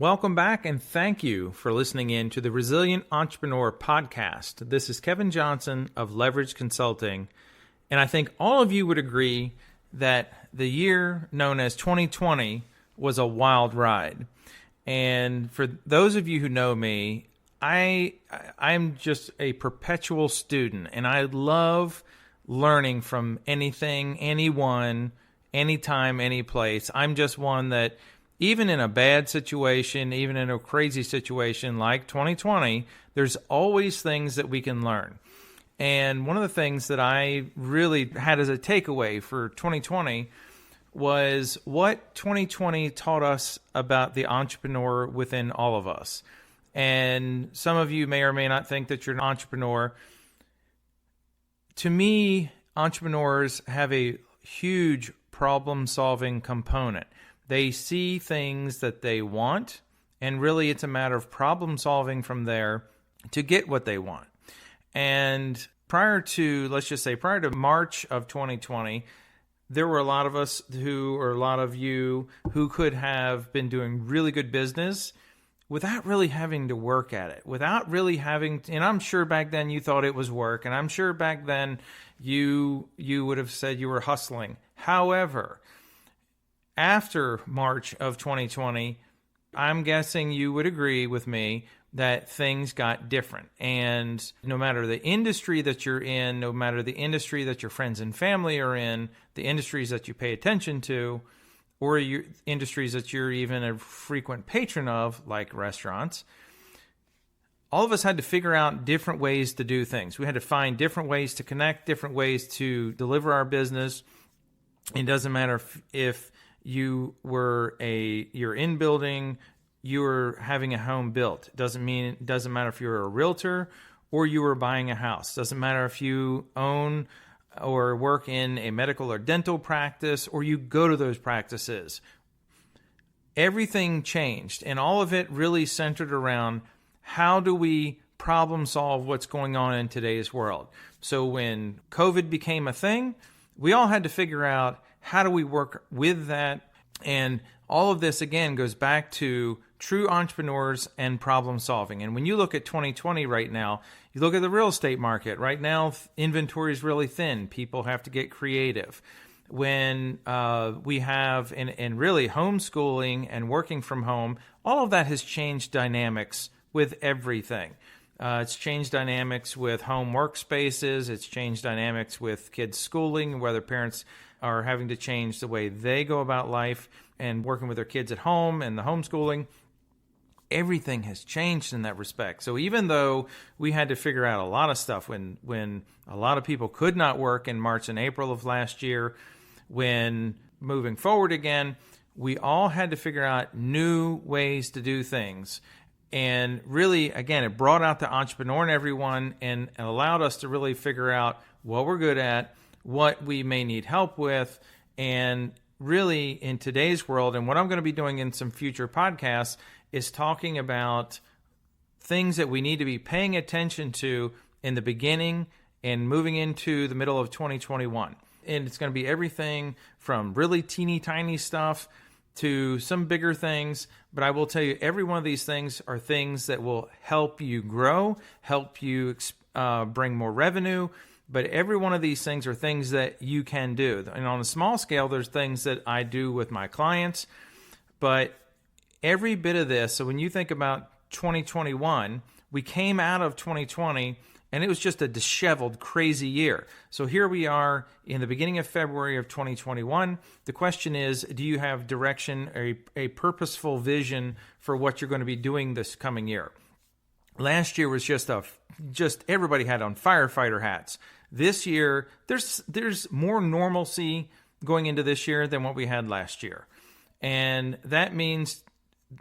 Welcome back, and thank you for listening in to the Resilient Entrepreneur Podcast. This is Kevin Johnson of Leverage Consulting, and I think all of you would agree that the year known as 2020 was a wild ride. And for those of you who know me, I'm just a perpetual student, and I love learning from anything, anyone, anytime, any place. I'm just one that even in a bad situation, even in a crazy situation like 2020, there's always things that we can learn. And one of the things that I really had as a takeaway for 2020 was what 2020 taught us about the entrepreneur within all of us. And some of you may or may not think that you're an entrepreneur. To me, entrepreneurs have a huge problem-solving component. They see things that they want, and really it's a matter of problem solving from there to get what they want. And prior to March of 2020, there were a lot of you who could have been doing really good business without really having to work at it, and I'm sure back then you thought it was work, and I'm sure back then you would have said you were hustling. However, after March of 2020, I'm guessing you would agree with me that things got different. And no matter the industry that you're in, no matter the industry that your friends and family are in, the industries that you pay attention to, or your industries that you're even a frequent patron of, like restaurants, all of us had to figure out different ways to do things. We had to find different ways to connect, different ways to deliver our business. It doesn't matter if you're in building, you're having a home built. It doesn't matter if you're a realtor or you were buying a house. It doesn't matter if you own or work in a medical or dental practice or you go to those practices. Everything changed, and all of it really centered around how do we problem solve what's going on in today's world. So when COVID became a thing, we all had to figure out how do we work with that? And all of this, again, goes back to true entrepreneurs and problem solving. And when you look at 2020 right now, you look at the real estate market. Right now, inventory is really thin. People have to get creative. When we have, and really homeschooling and working from home, all of that has changed dynamics with everything. It's changed dynamics with home workspaces. It's changed dynamics with kids' schooling, whether parents are having to change the way they go about life and working with their kids at home and the homeschooling. Everything has changed in that respect. So even though we had to figure out a lot of stuff when a lot of people could not work in March and April of last year, when moving forward again, we all had to figure out new ways to do things. And really, again, it brought out the entrepreneur in everyone and allowed us to really figure out what we're good at, what we may need help with, and really in today's world, and what I'm going to be doing in some future podcasts is talking about things that we need to be paying attention to in the beginning and moving into the middle of 2021. And it's going to be everything from really teeny tiny stuff to some bigger things. But I will tell you, every one of these things are things that will help you grow, help you bring more revenue. But every one of these things are things that you can do. And on a small scale, there's things that I do with my clients. But every bit of this, so when you think about 2021, we came out of 2020 and it was just a disheveled, crazy year. So here we are in the beginning of February of 2021. The question is, do you have direction, a purposeful vision for what you're going to be doing this coming year? Last year was just everybody had on firefighter hats. This year, there's more normalcy going into this year than what we had last year. And that means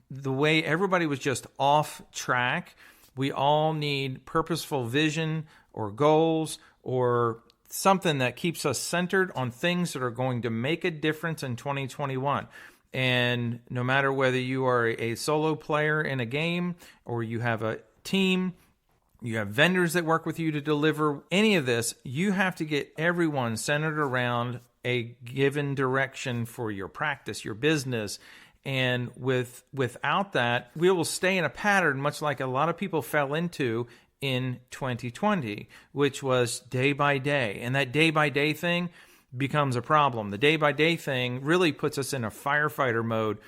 the way everybody was just off track, we all need purposeful vision or goals or something that keeps us centered on things that are going to make a difference in 2021. And no matter whether you are a solo player in a game or you have a team, you have vendors that work with you to deliver any of this, you have to get everyone centered around a given direction for your practice, your business, And without that, we will stay in a pattern, much like a lot of people fell into in 2020, which was day by day. And that day by day thing becomes a problem. The day by day thing really puts us in a firefighter mode.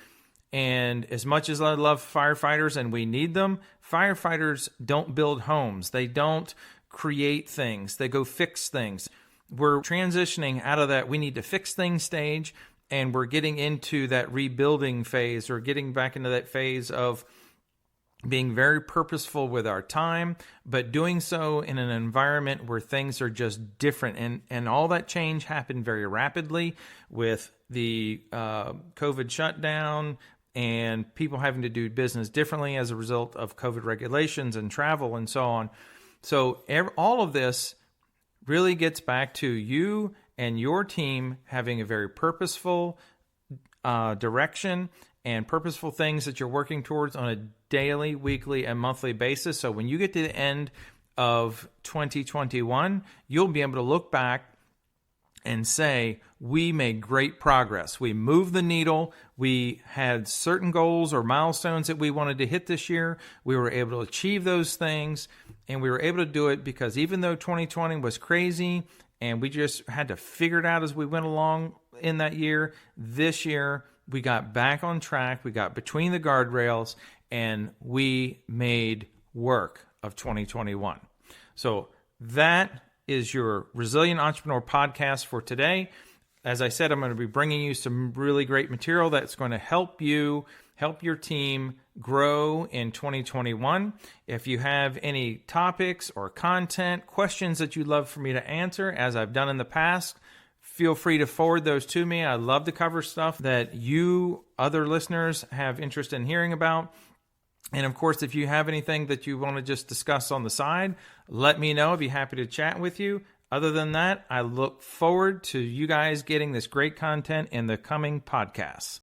And as much as I love firefighters and we need them, firefighters don't build homes. They don't create things. They go fix things. We're transitioning out of that we need to fix things stage, and we're getting into that rebuilding phase, or getting back into that phase of being very purposeful with our time, but doing so in an environment where things are just different. And all that change happened very rapidly with the COVID shutdown and people having to do business differently as a result of COVID regulations and travel and so on. So all of this really gets back to you and your team having a very purposeful direction and purposeful things that you're working towards on a daily, weekly, and monthly basis. So when you get to the end of 2021, you'll be able to look back and say, we made great progress. We moved the needle. We had certain goals or milestones that we wanted to hit this year. We were able to achieve those things, and we were able to do it because even though 2020 was crazy and we just had to figure it out as we went along in that year, this year we got back on track. We got between the guardrails, and we made work of 2021. So that is your Resilient Entrepreneur podcast for today. As I said, I'm going to be bringing you some really great material that's going to help you, help your team grow in 2021. If you have any topics or content, questions that you'd love for me to answer, as I've done in the past, feel free to forward those to me. I love to cover stuff that you, other listeners, have interest in hearing about. And of course, if you have anything that you want to just discuss on the side, let me know. I'd be happy to chat with you. Other than that, I look forward to you guys getting this great content in the coming podcasts.